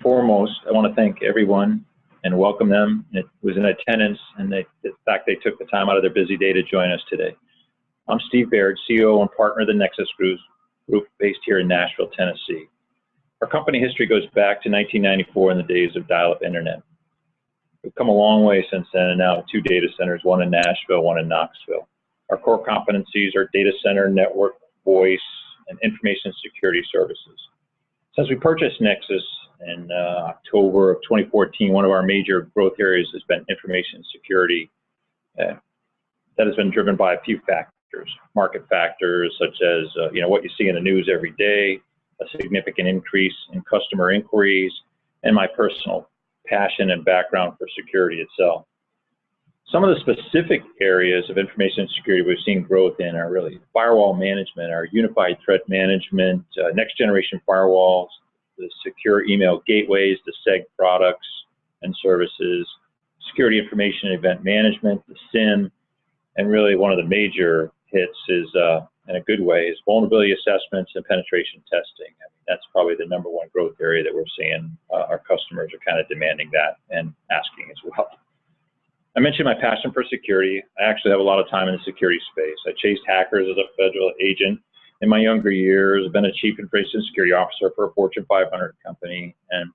foremost, I want to thank everyone and welcome them. It was in attendance, and the fact they took the time out of their busy day to join us today. I'm Steve Baird, CEO and partner of the Nexus Group based here in Nashville, Tennessee. Our company history goes back to 1994 in the days of dial-up internet. We've come a long way since then, and now 2 data centers, one in Nashville, one in Knoxville. Our core competencies are data center, network, voice, and information security services. Since we purchased Nexus in October of 2014, one of our major growth areas has been information security. That has been driven by a few factors, market factors such as what you see in the news every day, a significant increase in customer inquiries, and my personal passion and background for security itself. Some of the specific areas of information security we've seen growth in are really firewall management, our unified threat management, next generation firewalls, the secure email gateways, the SEG products and services, security information event management, the SIM, and really one of the major hits is, in a good way, is vulnerability assessments and penetration testing. I mean, that's probably the #1 growth area that we're seeing. Our customers are kind of demanding that and asking as well. I mentioned my passion for security. I actually have a lot of time in the security space. I chased hackers as a federal agent in my younger years. I've been a chief information security officer for a Fortune 500 company and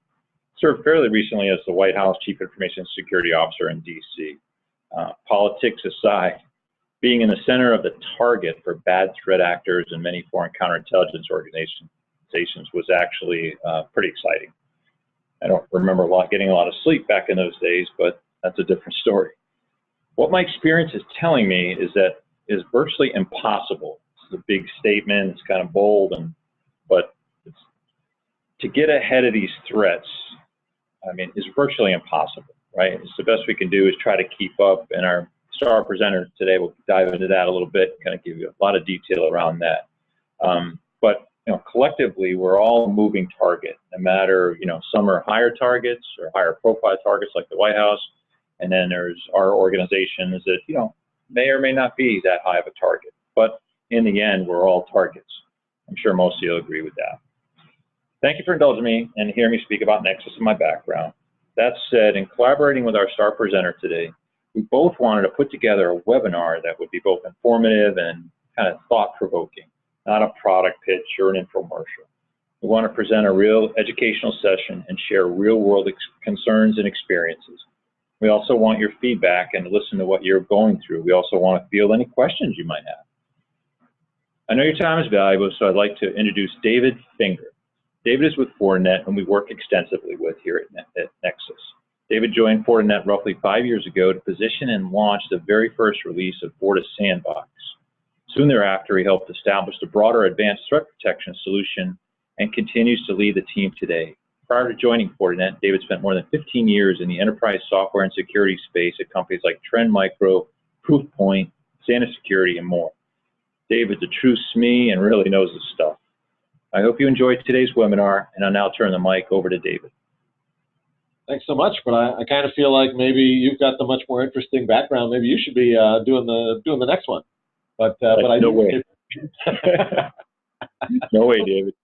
served fairly recently as the White House chief information security officer in DC. Politics aside, being in the center of the target for bad threat actors and many foreign counterintelligence organizations was actually pretty exciting. I don't remember getting a lot of sleep back in those days, but that's a different story. What my experience is telling me is that it is virtually impossible. It's a big statement, it's kind of bold, but to get ahead of these threats, I mean, is virtually impossible, right? It's the best we can do is try to keep up, and our star presenter today will dive into that a little bit, kind of give you a lot of detail around that. But collectively, we're all a moving target, no matter, some are higher targets or higher profile targets like the White House, and then there's our organizations that, may or may not be that high of a target. But in the end, we're all targets. I'm sure most of you will agree with that. Thank you for indulging me and hearing me speak about Nexus and my background. That said, in collaborating with our star presenter today, we both wanted to put together a webinar that would be both informative and kind of thought-provoking, not a product pitch or an infomercial. We want to present a real educational session and share real-world concerns and experiences. We also want your feedback and to listen to what you're going through. We also want to field any questions you might have. I know your time is valuable, so I'd like to introduce David Finger. David is with Fortinet, whom we work extensively with here at Nexus. David joined Fortinet roughly 5 years ago to position and launch the very first release of Fortis Sandbox. Soon thereafter, he helped establish the broader advanced threat protection solution and continues to lead the team today. Prior to joining Fortinet, David spent more than 15 years in the enterprise software and security space at companies like Trend Micro, Proofpoint, Santa Security, and more. David's a true SME and really knows his stuff. I hope you enjoyed today's webinar, and I'll now turn the mic over to David. Thanks so much, but I kind of feel like maybe you've got the much more interesting background. Maybe you should be doing the next one. But I no way. No way, David.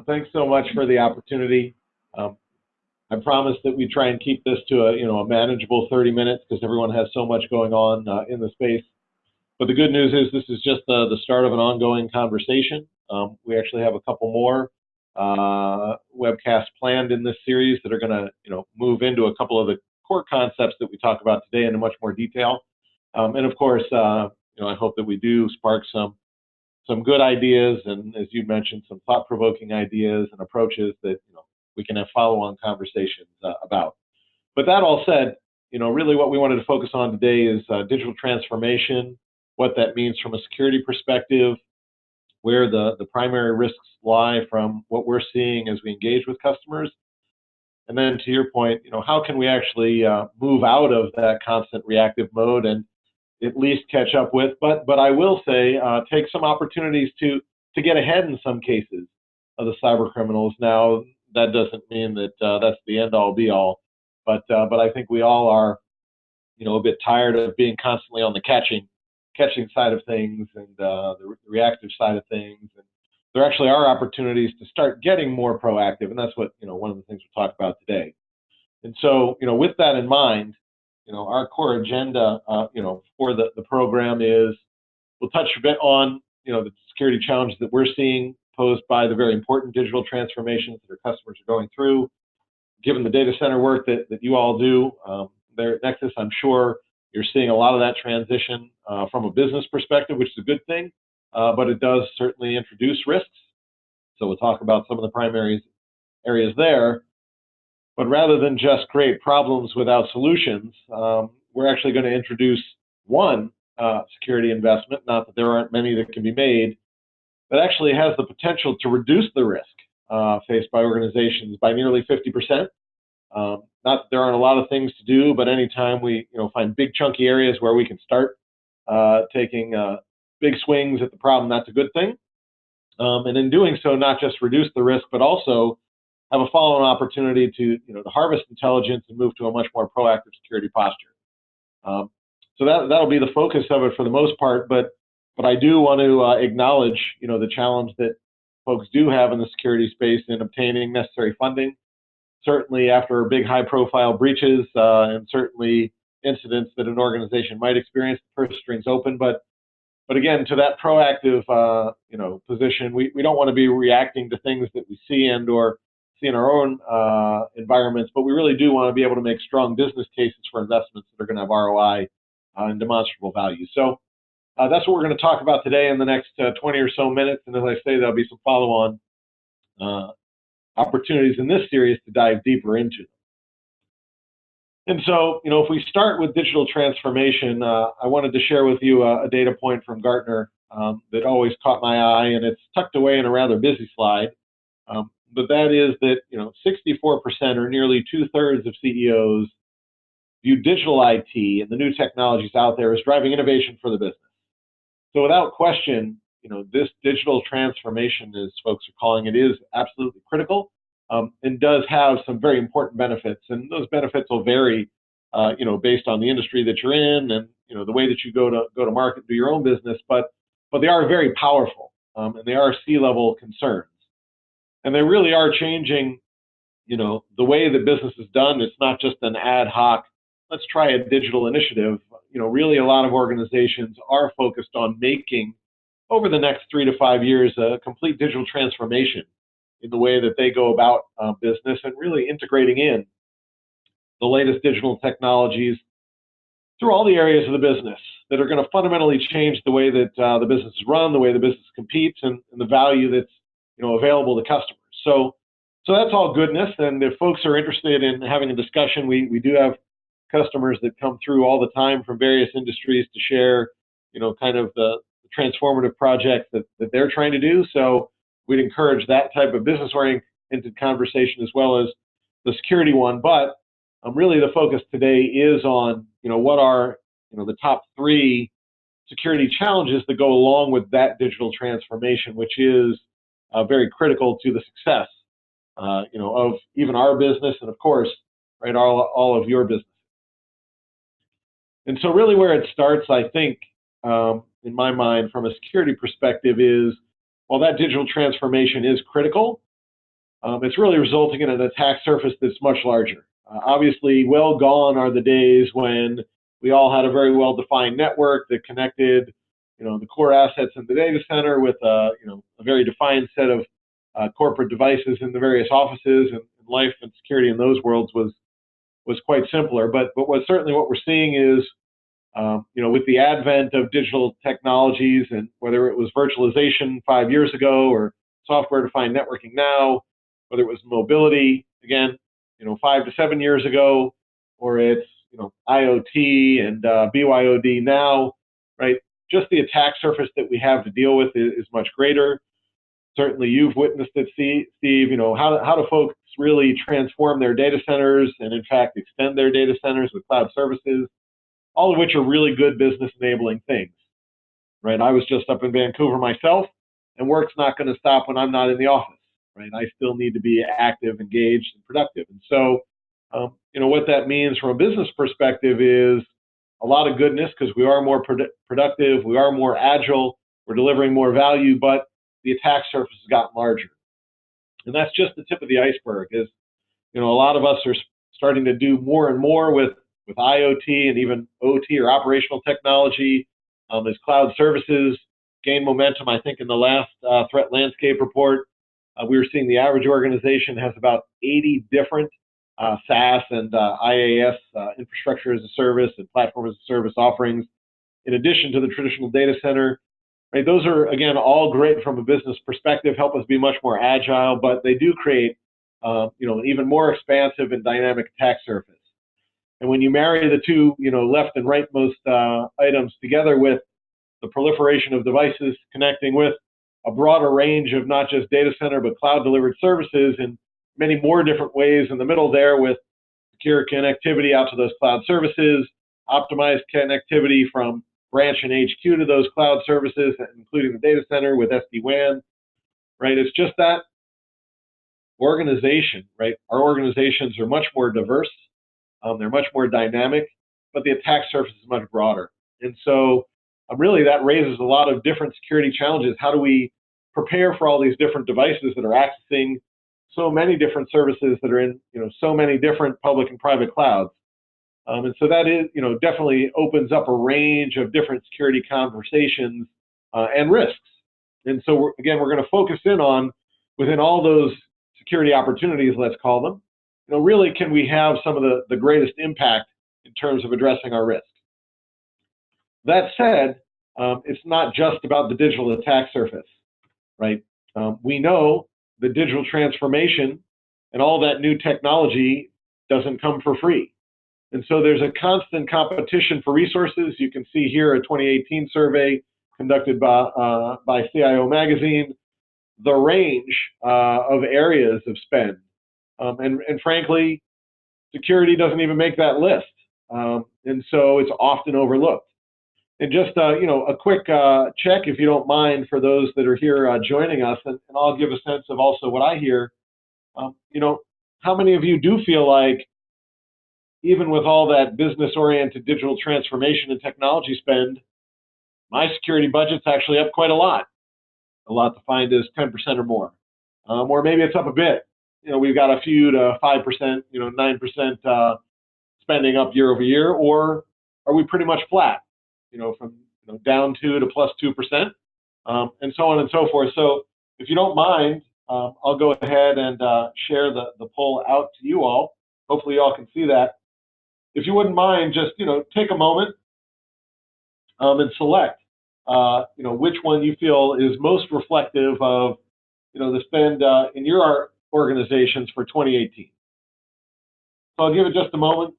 Thanks so much for the opportunity. I promise that we try and keep this to a manageable 30 minutes because everyone has so much going on in the space. But the good news is this is just the start of an ongoing conversation. We actually have a couple more webcasts planned in this series that are going to move into a couple of the core concepts that we talk about today in much more detail. And of course, I hope that we do spark some good ideas and, as you mentioned, some thought-provoking ideas and approaches that we can have follow-on conversations about. But that all said, really what we wanted to focus on today is digital transformation, what that means from a security perspective, where the primary risks lie from what we're seeing as we engage with customers, and then to your point, how can we actually move out of that constant reactive mode and at least catch up with, but I will say, take some opportunities to get ahead in some cases of the cyber criminals. Now, that doesn't mean that that's the end-all be-all, but I think we all are, a bit tired of being constantly on the catching side of things and the reactive side of things. And there actually are opportunities to start getting more proactive, and that's what, one of the things we'll talk about today. And so, with that in mind, our core agenda, for the program is we'll touch a bit on, the security challenges that we're seeing posed by the very important digital transformations that our customers are going through. Given the data center work that you all do there at Nexus, I'm sure you're seeing a lot of that transition from a business perspective, which is a good thing, but it does certainly introduce risks. So we'll talk about some of the primary areas there. But rather than just create problems without solutions, we're actually going to introduce one security investment, not that there aren't many that can be made, that actually has the potential to reduce the risk faced by organizations by nearly 50%. Not that there aren't a lot of things to do, but anytime we find big chunky areas where we can start taking big swings at the problem, that's a good thing. And in doing so, not just reduce the risk, but also have a follow-on opportunity to harvest intelligence and move to a much more proactive security posture. So that'll be the focus of it for the most part. But I do want to acknowledge the challenge that folks do have in the security space in obtaining necessary funding. Certainly after big high-profile breaches and certainly incidents that an organization might experience, the purse strings open. But again, to that proactive position, we don't want to be reacting to things that we see and or see in our own environments, but we really do want to be able to make strong business cases for investments that are going to have ROI and demonstrable value. So that's what we're going to talk about today in the next 20 or so minutes. And as I say, there'll be some follow-on opportunities in this series to dive deeper into. And so, if we start with digital transformation, I wanted to share with you a data point from Gartner that always caught my eye, and it's tucked away in a rather busy slide. But that is that 64% or nearly 2/3 of CEOs view digital IT and the new technologies out there as driving innovation for the business. So without question, this digital transformation, as folks are calling it, is absolutely critical and does have some very important benefits. And those benefits will vary, based on the industry that you're in and the way that you go to market, do your own business. But they are very powerful and they are C-level concerns. And they really are changing, the way that business is done. It's not just an ad hoc, let's try a digital initiative. Really a lot of organizations are focused on making, over the next 3 to 5 years, a complete digital transformation in the way that they go about business and really integrating in the latest digital technologies through all the areas of the business that are going to fundamentally change the way that the business is run, the way the business competes, and the value that's available to customers. So that's all goodness. And if folks are interested in having a discussion, we do have customers that come through all the time from various industries to share, kind of the transformative projects that they're trying to do. So we'd encourage that type of business-oriented conversation as well as the security one. But really the focus today is on, what are, the top 3 security challenges that go along with that digital transformation, which is very critical to the success, of even our business and, of course, right, all of your business. And so really where it starts, I think, in my mind, from a security perspective is, while that digital transformation is critical, it's really resulting in an attack surface that's much larger. Obviously, well gone are the days when we all had a very well-defined network that connected, the core assets in the data center with, a very defined set of corporate devices in the various offices, and life and security in those worlds was quite simpler. But what we're seeing is, with the advent of digital technologies, and whether it was virtualization 5 years ago or software-defined networking now, whether it was mobility, again, 5 to 7 years ago, or it's, IoT and BYOD now, right? Just the attack surface that we have to deal with is much greater. Certainly you've witnessed it, Steve, how do folks really transform their data centers and, in fact, extend their data centers with cloud services, all of which are really good business enabling things, right? I was just up in Vancouver myself, and work's not going to stop when I'm not in the office, right? I still need to be active, engaged, and productive. And so, what that means from a business perspective is a lot of goodness, because we are more productive, we are more agile, we're delivering more value, but the attack surface has gotten larger. And that's just the tip of the iceberg. Is, a lot of us are starting to do more and more with IoT and even OT or operational technology as cloud services gain momentum. I think in the last threat landscape report, we were seeing the average organization has about 80 different SaaS and IaaS, infrastructure as a service and platform as a service offerings, in addition to the traditional data center. Right, those are, again, all great from a business perspective, help us be much more agile, but they do create, an even more expansive and dynamic attack surface. And when you marry the two, left and rightmost items together with the proliferation of devices connecting with a broader range of not just data center, but cloud-delivered services in many more different ways in the middle there, with secure connectivity out to those cloud services, optimized connectivity from branch and HQ to those cloud services, including the data center with SD-WAN, right? It's just that organization, right? Our organizations are much more diverse. They're much more dynamic, but the attack surface is much broader. And so really that raises a lot of different security challenges. How do we prepare for all these different devices that are accessing so many different services that are in, so many different public and private clouds? And so that is, definitely opens up a range of different security conversations and risks. And so we're going to focus in on, within all those security opportunities, let's call them, really can we have some of the greatest impact in terms of addressing our risk? That said, it's not just about the digital attack surface, right? We know the digital transformation and all that new technology doesn't come for free. And so there's a constant competition for resources. You can see here a 2018 survey conducted by CIO Magazine, the range of areas of spend. And frankly, security doesn't even make that list. And so it's often overlooked. And just, a quick check, if you don't mind, for those that are here joining us, and I'll give a sense of also what I hear. How many of you do feel like, even with all that business-oriented digital transformation and technology spend, my security budget's actually up quite a lot? A lot defined as 10% or more. Or maybe it's up a bit. We've got a few to 5%, 9% spending up year over year, or are we pretty much flat? From down 2 to plus 2%, and so on and so forth. So if you don't mind, I'll go ahead and share the poll out to you all. Hopefully you all can see that. If you wouldn't mind, just take a moment and select which one you feel is most reflective of the spend in your organizations for 2018. So I'll give it just a moment.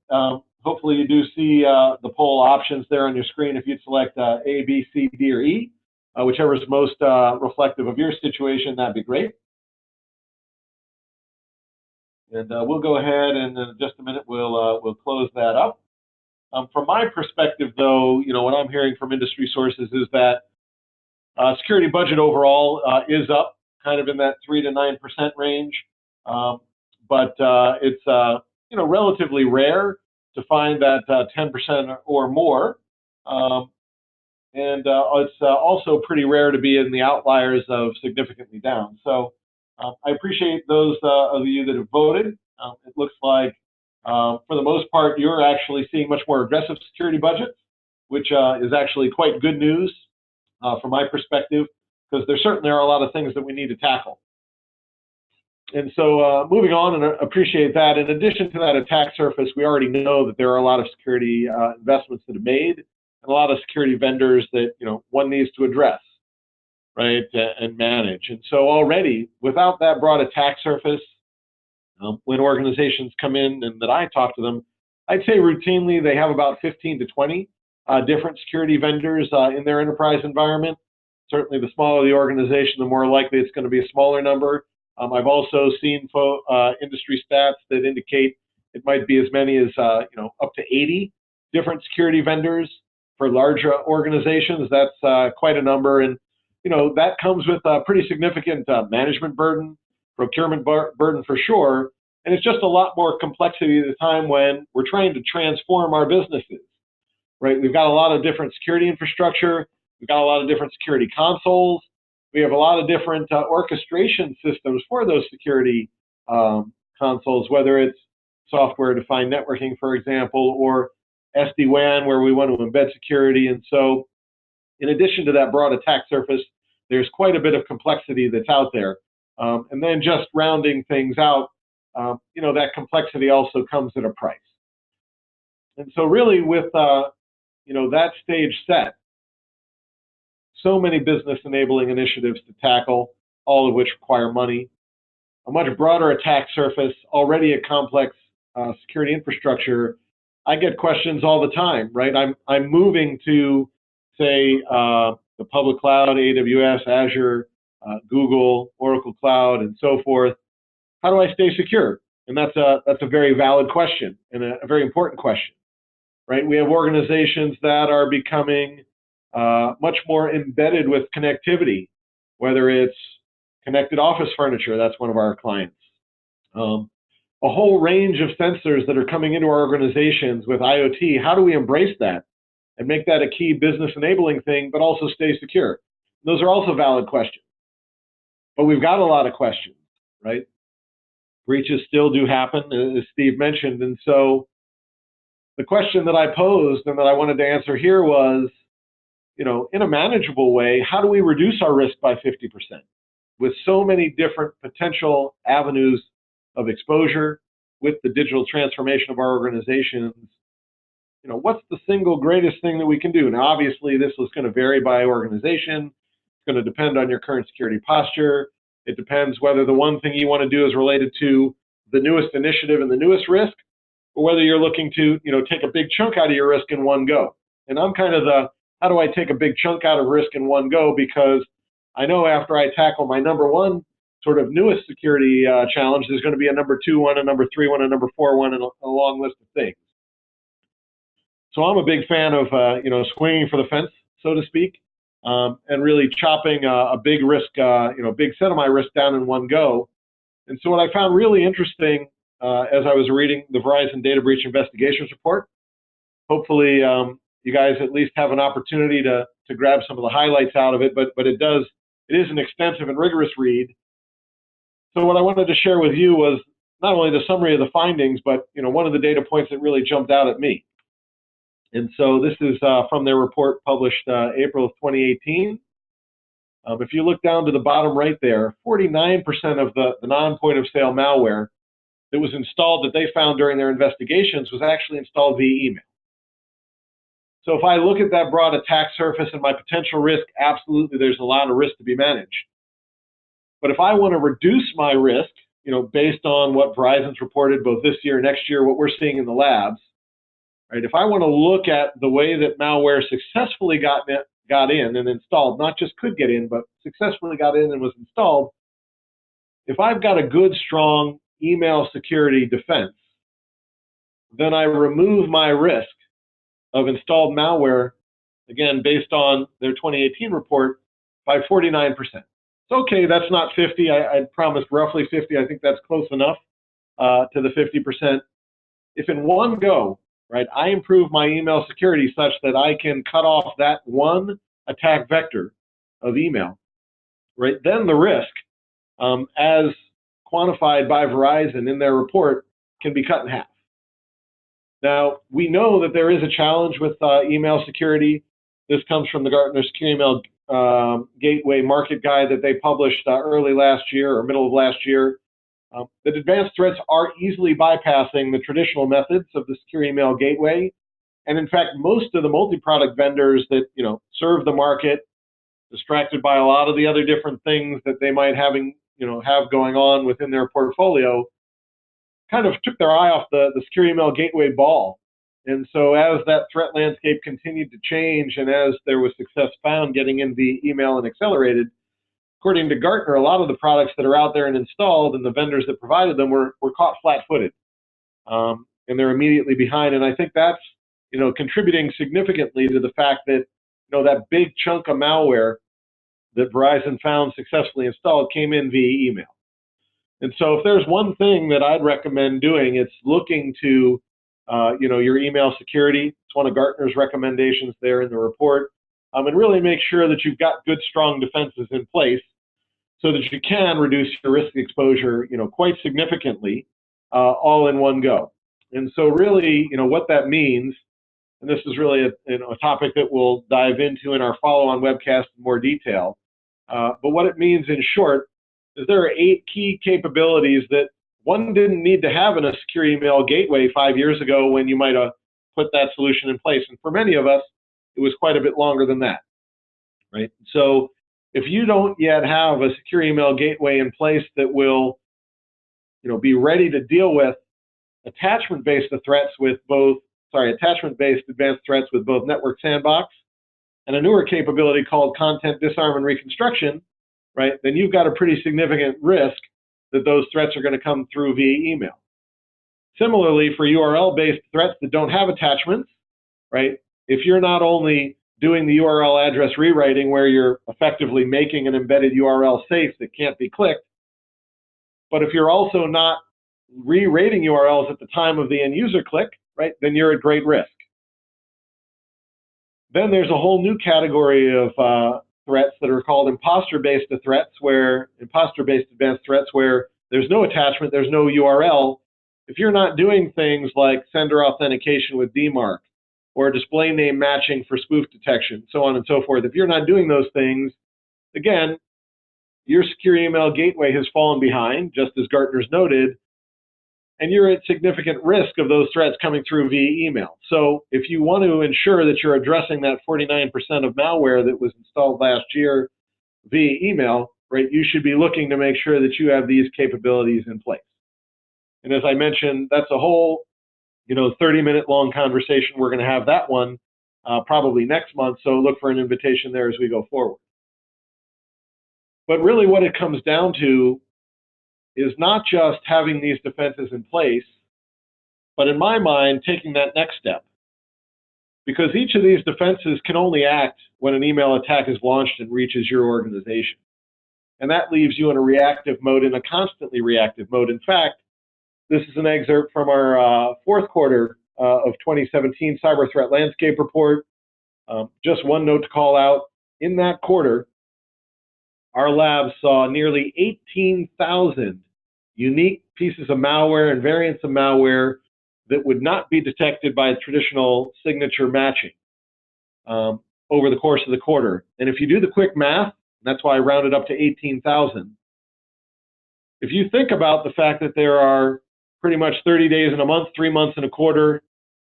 Hopefully you do see the poll options there on your screen. If you'd select A, B, C, D, or E, whichever is most reflective of your situation, that'd be great. And we'll go ahead and in just a minute we'll close that up. From my perspective, though, what I'm hearing from industry sources is that security budget overall is up, kind of in that 3 to 9% range, but it's relatively rare to find that 10% or more, and it's also pretty rare to be in the outliers of significantly down. So I appreciate those of you that have voted. It looks like, for the most part, you're actually seeing much more aggressive security budgets, which is actually quite good news from my perspective, because there certainly are a lot of things that we need to tackle. And so moving on, and I appreciate that. In addition to that attack surface, we already know that there are a lot of security investments that are made, and a lot of security vendors that one needs to address, right, and manage. And so already, without that broad attack surface, when organizations come in and that I talk to them, I'd say routinely they have about 15 to 20 different security vendors in their enterprise environment. Certainly, the smaller the organization, the more likely it's going to be a smaller number. I've also seen industry stats that indicate it might be as many as up to 80 different security vendors for larger organizations. That's quite a number, and that comes with a pretty significant management burden, procurement burden for sure, and it's just a lot more complexity at a time when we're trying to transform our businesses. Right? We've got a lot of different security infrastructure. We've got a lot of different security consoles. we have a lot of different orchestration systems for those security consoles, whether it's software-defined networking, for example, or SD-WAN, where we want to embed security. And so in addition to that broad attack surface, there's quite a bit of complexity that's out there. And then just rounding things out, that complexity also comes at a price. And so really with, that stage set, so many business enabling initiatives to tackle, all of which require money, a much broader attack surface, already a complex security infrastructure. I get questions all the time, right? I'm moving to, say, the public cloud, AWS, Azure, Google, Oracle Cloud, and so forth. How do I stay secure? And that's a very valid question and a very important question, right? We have organizations that are becoming much more embedded with connectivity, whether it's connected office furniture, that's one of our clients. A whole range of sensors that are coming into our organizations with IoT. How do we embrace that and make that a key business enabling thing, but also stay secure? Those are also valid questions. But we've got a lot of questions, right? Breaches still do happen, as Steve mentioned. And so the question that I posed and that I wanted to answer here was, in a manageable way, how do we reduce our risk by 50%? With so many different potential avenues of exposure, with the digital transformation of our organizations, what's the single greatest thing that we can do? Now, obviously, this is going to vary by organization. It's going to depend on your current security posture. It depends whether the one thing you want to do is related to the newest initiative and the newest risk, or whether you're looking to, take a big chunk out of your risk in one go. And I'm kind of the, how do I take a big chunk out of risk in one go? Because I know after I tackle my number one sort of newest security challenge, there's going to be a number 2 one, a number 3 one, a number 4 one, and a long list of things. So I'm a big fan of, swinging for the fence, so to speak, and really chopping a big risk, big set of my risk down in one go. And so what I found really interesting as I was reading the Verizon Data Breach Investigations Report, hopefully you guys at least have an opportunity to grab some of the highlights out of it, but it is an extensive and rigorous read. So what I wanted to share with you was not only the summary of the findings, but one of the data points that really jumped out at me. And so this is from their report published April of 2018. If you look down to the bottom right there, 49% of the non-point of sale malware that was installed that they found during their investigations was actually installed via email. So if I look at that broad attack surface and my potential risk, absolutely there's a lot of risk to be managed. But if I want to reduce my risk, based on what Verizon's reported both this year and next year, what we're seeing in the labs, right? If I want to look at the way that malware successfully got in and installed, not just could get in, but successfully got in and was installed, if I've got a good, strong email security defense, then I remove my risk of installed malware, again, based on their 2018 report, by 49%. It's okay, that's not 50. I promised roughly 50. I think that's close enough to the 50%. If in one go, right, I improve my email security such that I can cut off that one attack vector of email, right, then the risk, as quantified by Verizon in their report, can be cut in half. Now, we know that there is a challenge with email security. This comes from the Gartner Secure Email Gateway Market Guide that they published early last year or middle of last year. That advanced threats are easily bypassing the traditional methods of the secure email gateway. And in fact, most of the multi-product vendors that serve the market, distracted by a lot of the other different things that they might have going on within their portfolio, kind of took their eye off the secure email gateway ball. And so as that threat landscape continued to change and as there was success found getting in the email and accelerated, according to Gartner, a lot of the products that are out there and installed and the vendors that provided them were caught flat-footed. And they're immediately behind. And I think that's contributing significantly to the fact that that big chunk of malware that Verizon found successfully installed came in via email. And so if there's one thing that I'd recommend doing, it's looking to your email security. It's one of Gartner's recommendations there in the report. and really make sure that you've got good, strong defenses in place so that you can reduce your risk exposure, quite significantly, all in one go. And so really, what that means, and this is really a topic that we'll dive into in our follow-on webcast in more detail, but what it means in short is there are 8 key capabilities that one didn't need to have in a secure email gateway 5 years ago when you might have put that solution in place. And for many of us, it was quite a bit longer than that, right? So if you don't yet have a secure email gateway in place that will, be ready to deal with attachment-based advanced threats with both Network Sandbox and a newer capability called Content Disarm and Reconstruction, right, then you've got a pretty significant risk that those threats are going to come through via email. Similarly, for URL-based threats that don't have attachments, right, if you're not only doing the URL address rewriting where you're effectively making an embedded URL safe that can't be clicked, but if you're also not re-rating URLs at the time of the end user click, right, then you're at great risk. Then there's a whole new category of threats that are called imposter-based advanced threats where there's no attachment, there's no URL. If you're not doing things like sender authentication with DMARC or display name matching for spoof detection, so on and so forth, if you're not doing those things, again, your secure email gateway has fallen behind, just as Gartner's noted, and you're at significant risk of those threats coming through via email. So if you want to ensure that you're addressing that 49% of malware that was installed last year via email, right, you should be looking to make sure that you have these capabilities in place. And as I mentioned, that's a whole 30-minute long conversation. We're going to have that one probably next month, so look for an invitation there as we go forward. But really what it comes down to is not just having these defenses in place, but in my mind, taking that next step. Because each of these defenses can only act when an email attack is launched and reaches your organization. And that leaves you in a reactive mode, in a constantly reactive mode. In fact, this is an excerpt from our fourth quarter of 2017 Cyber Threat Landscape Report. Just one note to call out. In that quarter, our lab saw nearly 18,000 unique pieces of malware and variants of malware that would not be detected by traditional signature matching over the course of the quarter. And if you do the quick math, that's why I rounded up to 18,000. If you think about the fact that there are pretty much 30 days in a month, 3 months in a quarter,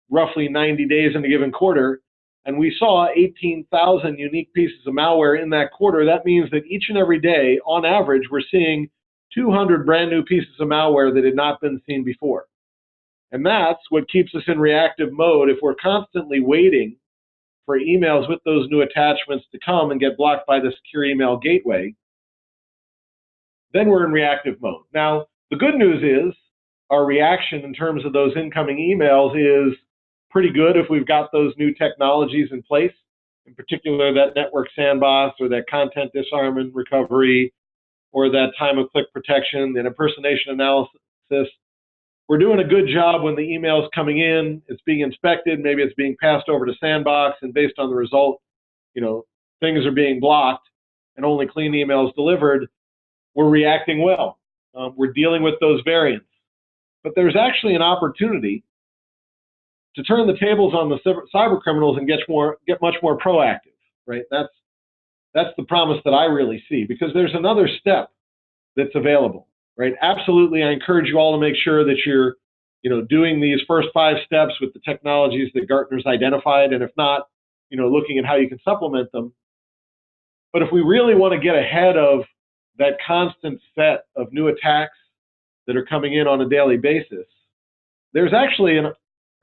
roughly 90 days in a given quarter, and we saw 18,000 unique pieces of malware in that quarter, that means that each and every day, on average, we're seeing 200 brand new pieces of malware that had not been seen before. And that's what keeps us in reactive mode. If we're constantly waiting for emails with those new attachments to come and get blocked by the secure email gateway, then we're in reactive mode. Now, the good news is our reaction in terms of those incoming emails is pretty good if we've got those new technologies in place, in particular that network sandbox or that content disarm and recovery or that time of click protection and impersonation analysis. We're doing a good job when the email is coming in, it's being inspected, maybe it's being passed over to sandbox, and based on the result, things are being blocked and only clean emails delivered. We're reacting well. We're dealing with those variants. But there's actually an opportunity to turn the tables on the cyber criminals and get much more proactive, right? That's the promise that I really see, because there's another step that's available, right? Absolutely, I encourage you all to make sure that you're, doing these first 5 steps with the technologies that Gartner's identified, and if not, looking at how you can supplement them. But if we really want to get ahead of that constant set of new attacks that are coming in on a daily basis, there's actually an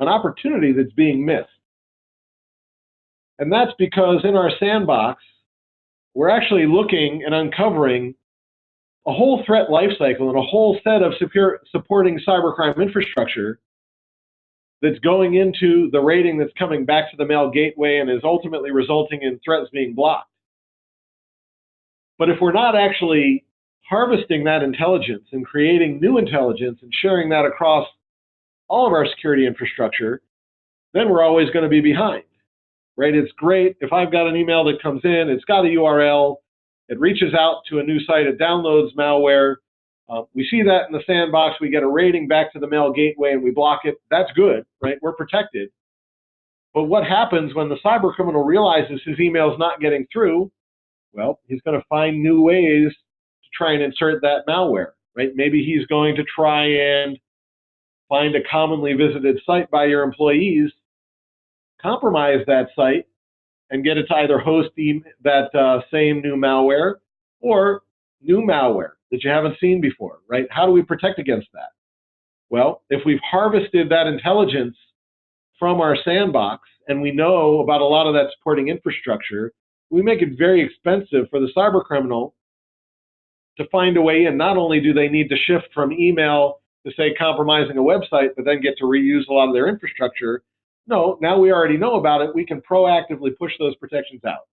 opportunity that's being missed. And that's because in our sandbox, we're actually looking and uncovering a whole threat lifecycle and a whole set of supporting cybercrime infrastructure that's going into the rating that's coming back to the mail gateway and is ultimately resulting in threats being blocked. But if we're not actually harvesting that intelligence and creating new intelligence and sharing that across all of our security infrastructure, then we're always going to be behind. right? It's great if I've got an email that comes in, it's got a URL, it reaches out to a new site, it downloads malware. We see that in the sandbox, we get a rating back to the mail gateway and we block it. That's good, right? We're protected. But what happens when the cyber criminal realizes his email's not getting through? Well, he's going to find new ways to try and insert that malware, right? Maybe he's going to try and find a commonly visited site by your employees, compromise that site, and get it to either host that same new malware or new malware that you haven't seen before, right? How do we protect against that? Well, if we've harvested that intelligence from our sandbox and we know about a lot of that supporting infrastructure, we make it very expensive for the cyber criminal to find a way in. Not only do they need to shift from email to, say, compromising a website, but then get to reuse a lot of their infrastructure. No, now we already know about it. We can proactively push those protections out.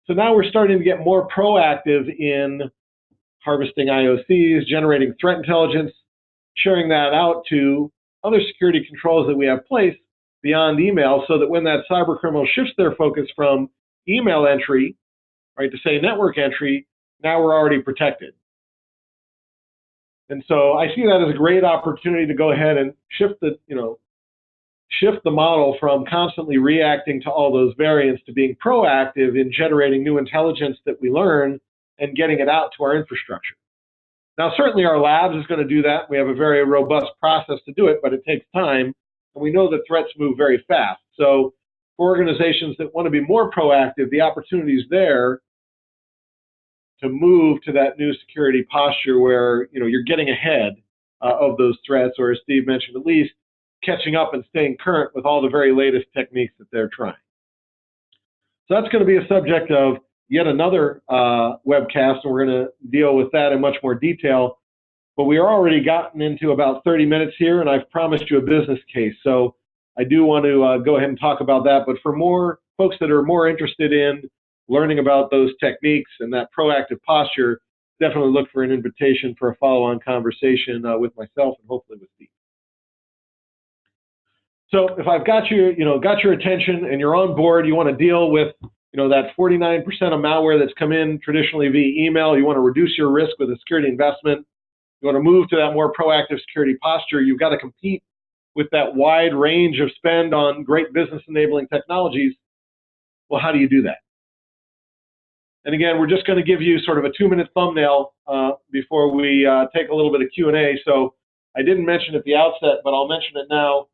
So now we're starting to get more proactive in harvesting IOCs, generating threat intelligence, sharing that out to other security controls that we have placed beyond email, so that when that cyber criminal shifts their focus from email entry, right, to say network entry, now we're already protected. And so I see that as a great opportunity to go ahead and shift the model from constantly reacting to all those variants to being proactive in generating new intelligence that we learn and getting it out to our infrastructure. Now, certainly our labs is going to do that. We have a very robust process to do it, but it takes time, and we know that threats move very fast. So for organizations that want to be more proactive, the opportunity is there to move to that new security posture where you're getting ahead of those threats, or as Steve mentioned, at least catching up and staying current with all the very latest techniques that they're trying. So that's going to be a subject of yet another webcast, and we're going to deal with that in much more detail. But we are already gotten into about 30 minutes here, and I've promised you a business case. So I do want to go ahead and talk about that. But for more folks that are more interested in learning about those techniques and that proactive posture, definitely look for an invitation for a follow-on conversation with myself and hopefully with Steve. So if I've got your attention and you're on board, you want to deal with that 49% of malware that's come in traditionally via email, you want to reduce your risk with a security investment, you want to move to that more proactive security posture, you've got to compete with that wide range of spend on great business enabling technologies. Well, how do you do that? And again, we're just going to give you sort of a 2-minute thumbnail before we take a little bit of Q&A. So I didn't mention at the outset, but I'll mention it now.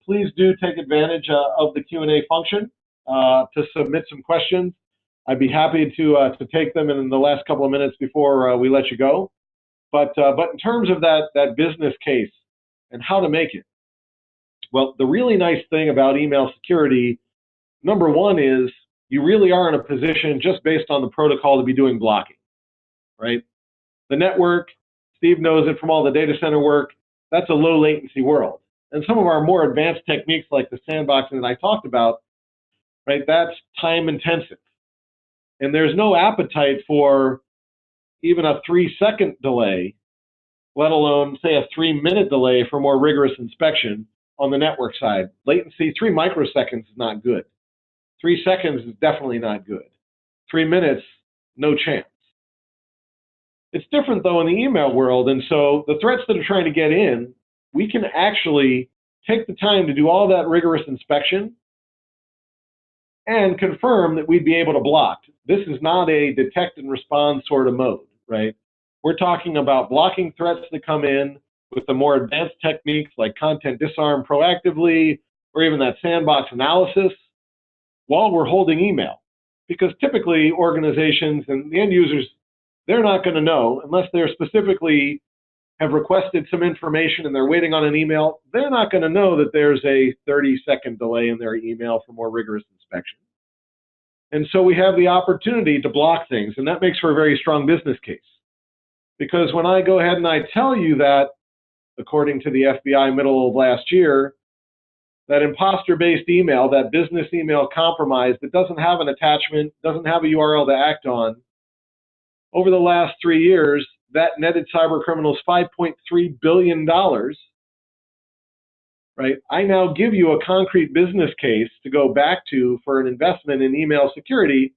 Please do take advantage of the Q&A function to submit some questions. I'd be happy to take them in the last couple of minutes before we let you go. But in terms of that business case and how to make it, well, the really nice thing about email security, number one, is you really are in a position just based on the protocol to be doing blocking, right? The network, Steve knows it from all the data center work, that's a low latency world. And some of our more advanced techniques like the sandboxing that I talked about, right, that's time intensive. And there's no appetite for even a 3-second delay, let alone say a 3-minute delay for more rigorous inspection on the network side. Latency, 3 microseconds is not good. 3 seconds is definitely not good. 3 minutes, no chance. It's different though in the email world, and so the threats that are trying to get in, we can actually take the time to do all that rigorous inspection and confirm that we'd be able to block. This is not a detect and respond sort of mode, right? We're talking about blocking threats that come in with the more advanced techniques like content disarm proactively, or even that sandbox analysis, while we're holding email. Because typically organizations and the end users, they're not going to know unless they're specifically have requested some information and they're waiting on an email. They're not going to know that there's a 30-second delay in their email for more rigorous inspection. And so we have the opportunity to block things, and that makes for a very strong business case. Because when I go ahead and I tell you that, according to the FBI middle of last year, that imposter-based email, that business email compromise that doesn't have an attachment, doesn't have a URL to act on, over the last 3 years, that netted cyber criminals $5.3 billion, right? I now give you a concrete business case to go back to for an investment in email security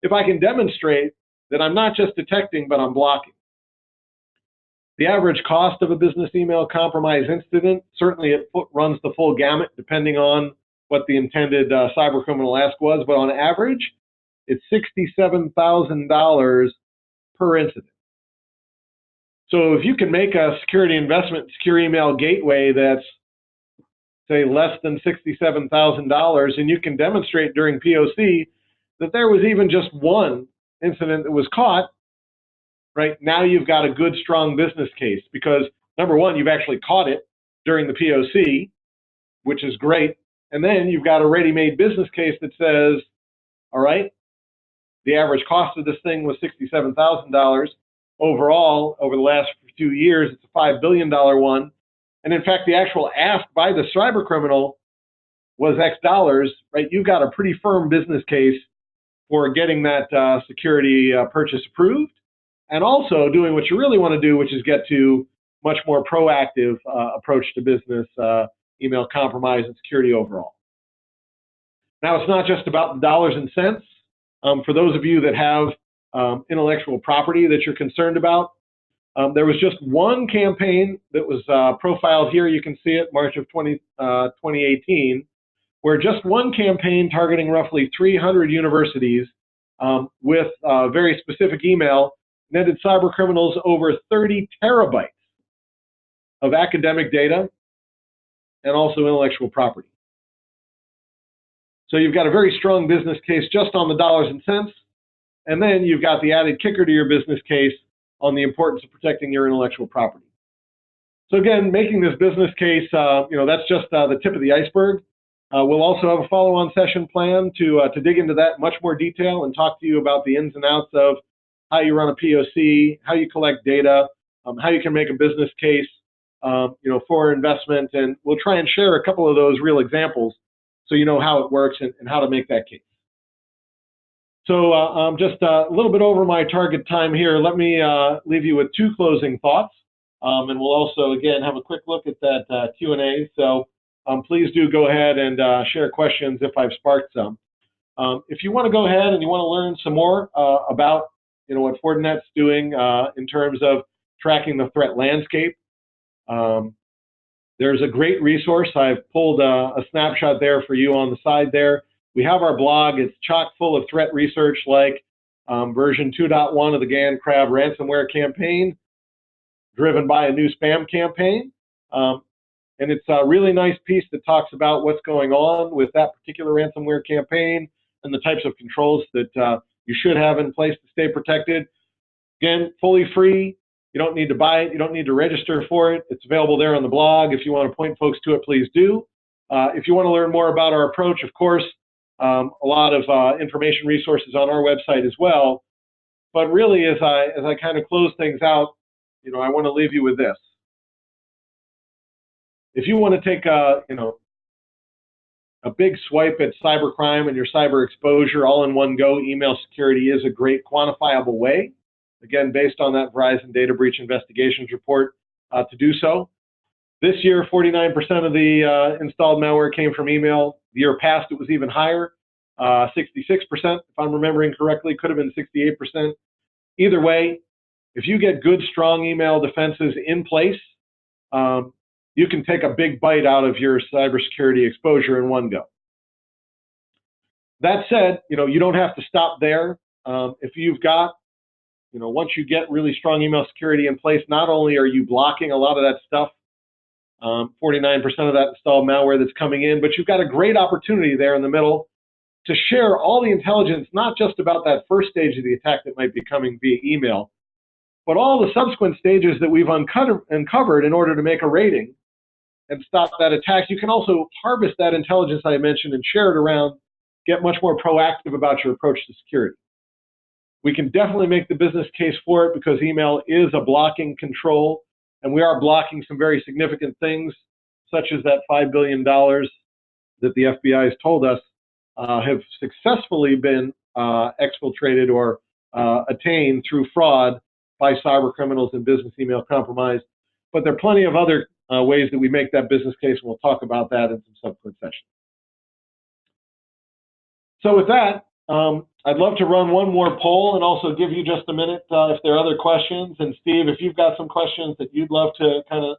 if I can demonstrate that I'm not just detecting, but I'm blocking. The average cost of a business email compromise incident, certainly it runs the full gamut depending on what the intended cyber criminal ask was, but on average, it's $67,000 per incident. So if you can make a security investment, secure email gateway that's, say, less than $67,000, and you can demonstrate during POC that there was even just one incident that was caught, right? Now you've got a good, strong business case because, number one, you've actually caught it during the POC, which is great. And then you've got a ready-made business case that says, all right, the average cost of this thing was $67,000. Overall, over the last few years, it's a $5 billion one. And in fact, the actual ask by the cyber criminal was X dollars, right? You've got a pretty firm business case for getting that security purchase approved, and also doing what you really want to do, which is get to much more proactive approach to business email compromise and security overall. Now, it's not just about the dollars and cents. For those of you that have intellectual property that you're concerned about, there was just one campaign that was profiled here. You can see it, March of 2018, where just one campaign targeting roughly 300 universities with very specific email netted cyber criminals over 30 terabytes of academic data and also intellectual property. So you've got a very strong business case just on the dollars and cents, and then you've got the added kicker to your business case on the importance of protecting your intellectual property. So again, making this business case, that's just the tip of the iceberg. We'll also have a follow-on session plan to dig into that in much more detail and talk to you about the ins and outs of how you run a POC, how you collect data, how you can make a business case, for investment, and we'll try and share a couple of those real examples so you know how it works and how to make that case. So just a little bit over my target time here. Let me leave you with two closing thoughts, and we'll also, again, have a quick look at that Q&A. So please do go ahead and share questions if I've sparked some. If you want to go ahead and you want to learn some more about what Fortinet's doing in terms of tracking the threat landscape, there's a great resource. I've pulled a snapshot there for you on the side there. We have our blog. It's chock full of threat research like version 2.1 of the GAN Crab ransomware campaign, driven by a new spam campaign. And it's a really nice piece that talks about what's going on with that particular ransomware campaign and the types of controls that you should have in place to stay protected. Again, fully free. You don't need to buy it. You don't need to register for it. It's available there on the blog. If you want to point folks to it, please do. If you want to learn more about our approach, of course, a lot of information resources on our website as well. But really, as I kind of close things out, I want to leave you with this. If you want to take a big swipe at cybercrime and your cyber exposure all in one go, email security is a great quantifiable way, again, based on that Verizon Data Breach Investigations report, to do so. This year, 49% of the installed malware came from email. The year past, it was even higher, 66%, if I'm remembering correctly, could have been 68%. Either way, if you get good, strong email defenses in place, you can take a big bite out of your cybersecurity exposure in one go. That said, you don't have to stop there. If you've got, once you get really strong email security in place, not only are you blocking a lot of that stuff, 49% of that installed malware that's coming in, but you've got a great opportunity there in the middle to share all the intelligence, not just about that first stage of the attack that might be coming via email, but all the subsequent stages that we've uncovered in order to make a rating and stop that attack. You can also harvest that intelligence I mentioned and share it around, get much more proactive about your approach to security. We can definitely make the business case for it because email is a blocking control, and we are blocking some very significant things, such as that $5 billion that the FBI has told us have successfully been exfiltrated or attained through fraud by cyber criminals and business email compromise. but there are plenty of other ways that we make that business case, and we'll talk about that in some subsequent sessions. So with that, I'd love to run one more poll and also give you just a minute if there are other questions. And Steve, if you've got some questions that you'd love to kind of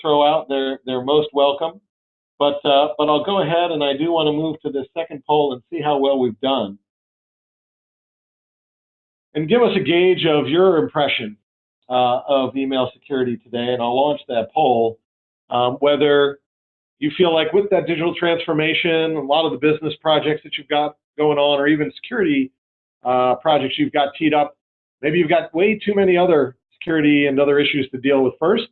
throw out, they're most welcome. But I'll go ahead, and I do want to move to this second poll and see how well we've done. And give us a gauge of your impression of email security today, and I'll launch that poll. Whether you feel like with that digital transformation, a lot of the business projects that you've got going on, or even security projects you've got teed up, maybe you've got way too many other security and other issues to deal with first.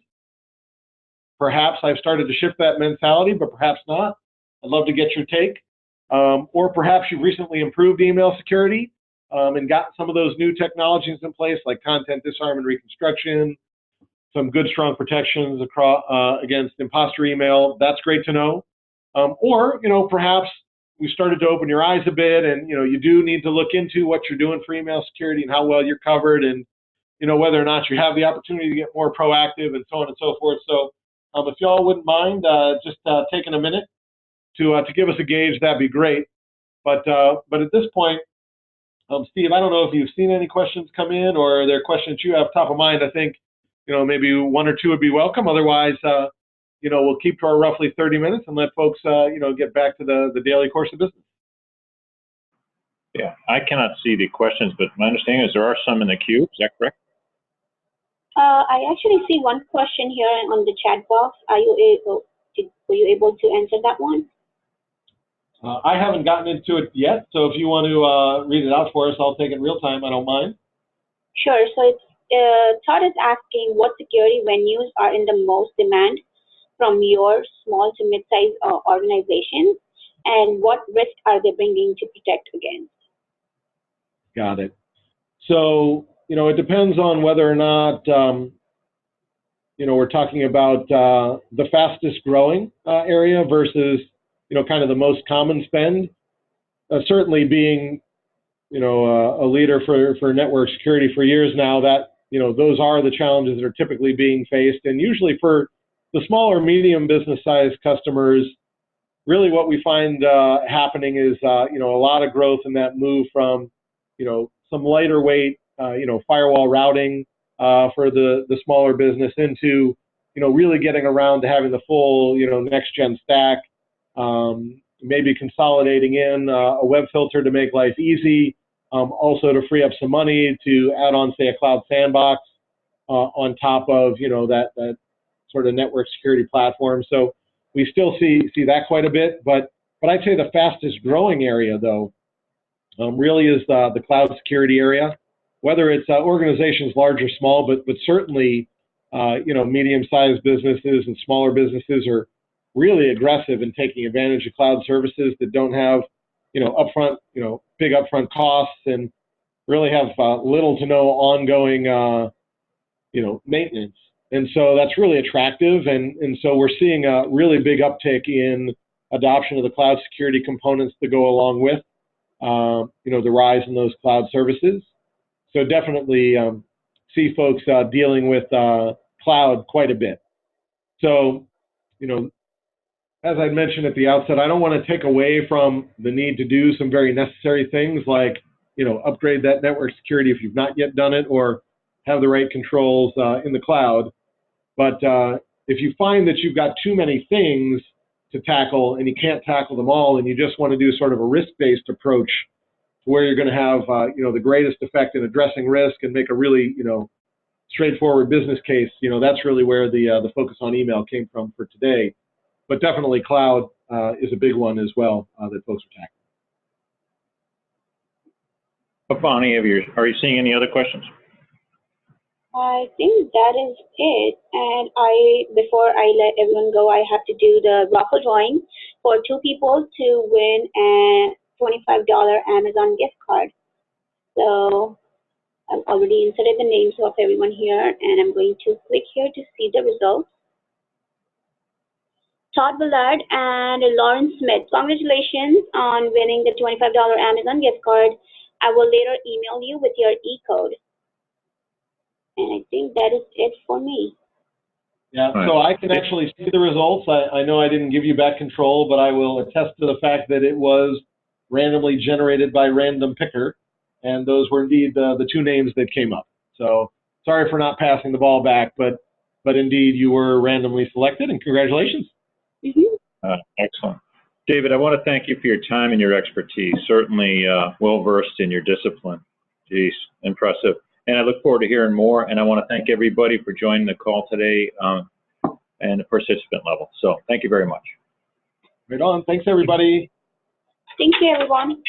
Perhaps I've started to shift that mentality, but perhaps not. I'd love to get your take. Or perhaps you've recently improved email security and got some of those new technologies in place, like content disarm and reconstruction, some good, strong protections across, against imposter email. That's great to know. Or, perhaps we started to open your eyes a bit, and, you do need to look into what you're doing for email security and how well you're covered, and, whether or not you have the opportunity to get more proactive and so on and so forth. So if y'all wouldn't mind just taking a minute to give us a gauge, that'd be great. But at this point, Steve, I don't know if you've seen any questions come in, or are there questions you have top of mind. I think, maybe one or two would be welcome. Otherwise, we'll keep to our roughly 30 minutes and let folks, get back to the daily course of business. Yeah, I cannot see the questions, but my understanding is there are some in the queue. Is that correct? I actually see one question here on the chat box. Were you able to answer that one? I haven't gotten into it yet, so if you want to read it out for us, I'll take it real time. I don't mind. Sure. So Todd is asking what security venues are in the most demand from your small to mid-sized organizations, and what risk are they bringing to protect against? Got it. So, it depends on whether or not, we're talking about the fastest growing area versus, kind of the most common spend. Certainly being, a leader for network security for years now, that, those are the challenges that are typically being faced. And usually for the smaller, medium business size customers, really what we find happening is, a lot of growth in that move from, some lighter weight, firewall routing for the smaller business into, really getting around to having the full, next gen stack, maybe consolidating in a web filter to make life easy, also to free up some money to add on, say, a cloud sandbox on top of, that sort of network security platform. So we still see that quite a bit, but I'd say the fastest growing area, though, really is the cloud security area, whether it's organizations large or small, but certainly, medium-sized businesses and smaller businesses are really aggressive in taking advantage of cloud services that don't have, upfront, big upfront costs, and really have little to no ongoing, maintenance. And so that's really attractive. And so we're seeing a really big uptick in adoption of the cloud security components that go along with, the rise in those cloud services. So definitely see folks dealing with cloud quite a bit. So, as I mentioned at the outset, I don't want to take away from the need to do some very necessary things like, upgrade that network security if you've not yet done it, or have the right controls in the cloud. But if you find that you've got too many things to tackle and you can't tackle them all, and you just want to do sort of a risk-based approach to where you're going to have, the greatest effect in addressing risk and make a really, straightforward business case, that's really where the focus on email came from for today. But definitely cloud is a big one as well that folks are tackling. Bonnie, are you seeing any other questions? I think that is it. And before I let everyone go, I have to do the raffle drawing for 2 people to win a $25 Amazon gift card. So I've already inserted the names of everyone here, and I'm going to click here to see the results. Todd Ballard and Lauren Smith, congratulations on winning the $25 Amazon gift card. I will later email you with your e-code. And I think that is it for me. Yeah, Right. so I can actually see the results. I know I didn't give you back control, but I will attest to the fact that it was randomly generated by random picker, and those were indeed the two names that came up. So sorry for not passing the ball back, but indeed you were randomly selected, and congratulations. Excellent. David, I want to thank you for your time and your expertise. Certainly well-versed in your discipline. Geez, impressive. And I look forward to hearing more. And I want to thank everybody for joining the call today and the participant level. So thank you very much. Right on. Thanks, everybody. Thank you, everyone.